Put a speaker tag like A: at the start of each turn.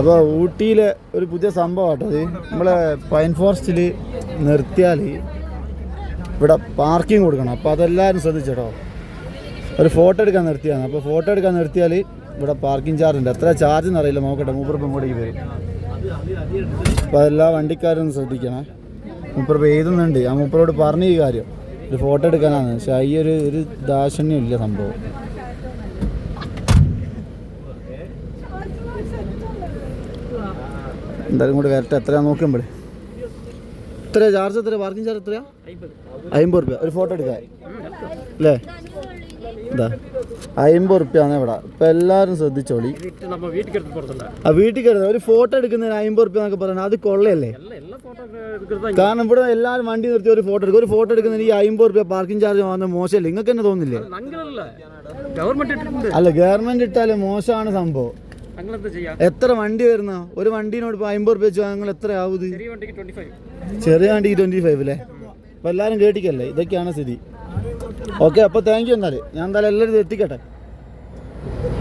A: അപ്പോൾ ഊട്ടിയിലെ ഒരു പുതിയ സംഭവം കേട്ടോ അത്. നമ്മളെ പൈൻ ഫോറസ്റ്റിൽ നിർത്തിയാൽ ഇവിടെ പാർക്കിംഗ് കൊടുക്കണം. അപ്പോൾ അതെല്ലാവരും ശ്രദ്ധിച്ചേട്ടോ. ഒരു ഫോട്ടോ എടുക്കാൻ നിർത്തിയാണ്. അപ്പോൾ ഫോട്ടോ എടുക്കാൻ നിർത്തിയാൽ ഇവിടെ പാർക്കിംഗ് ചാർജ് ഉണ്ട്. എത്ര ചാർജ് എന്നറിയില്ല, നോക്കട്ടെ. മൂപ്പറിപ്പം ഇങ്ങോട്ടേക്ക് വരും. അപ്പോൾ അതെല്ലാ വണ്ടിക്കാരും ഒന്ന് ശ്രദ്ധിക്കണം. മൂപ്പറിപ്പം എഴുതുന്നുണ്ട്. ആ മൂപ്പറോട് പറഞ്ഞ ഈ കാര്യം ഒരു ഫോട്ടോ എടുക്കാനാണ്. പക്ഷേ ഈ ഒരു ദാശന്യം ഇല്ല സംഭവം. എന്തായാലും കൂടെ വരട്ടെ. എത്രയാണ് നോക്കുമ്പോൾ എത്ര ചാർജ്? എത്ര പാർക്കിംഗ് ചാർജ്? എത്രയാ? 50 രൂപ ഒരു ഫോട്ടോ എടുക്കാൻ അല്ലേ? എന്താ 50 റുപ്യാണ് ഇവിടെ. ഇപ്പം എല്ലാവരും ശ്രദ്ധിച്ചോളി. ആ വീട്ടിൽ കയറുന്നത് ഒരു ഫോട്ടോ എടുക്കുന്നതിന് 50 റുപ്യ എന്നൊക്കെ പറയുന്നത് അത് കൊള്ളയല്ലേ? കാരണം ഇവിടെ എല്ലാവരും വണ്ടി നിർത്തി ഒരു ഫോട്ടോ എടുക്കും. ഒരു ഫോട്ടോ എടുക്കുന്നതിന് ഈ 50 റുപ്യ പാർക്കിംഗ് ചാർജ് വാങ്ങുന്നത് മോശമല്ലേ? നിങ്ങൾക്ക് തന്നെ തോന്നില്ലേ? അല്ല, ഗവൺമെന്റ് ഇട്ടാലും മോശമാണ് സംഭവം. എത്ര വണ്ടി വരുന്ന ഒരു വണ്ടീനോട് ഇപ്പോൾ 50 റുപ്യ വെച്ചാൽ നിങ്ങൾ എത്ര ആവും? ചെറിയ വണ്ടിക്ക് 25 അല്ലേ? അപ്പോൾ എല്ലാവരും കേട്ടിക്കല്ലേ? ഇതൊക്കെയാണ് സ്ഥിതി. ഓക്കെ, അപ്പോൾ താങ്ക് യു. എന്നാൽ ഞാൻ എന്തായാലും എല്ലാവരും എത്തിക്കട്ടെ.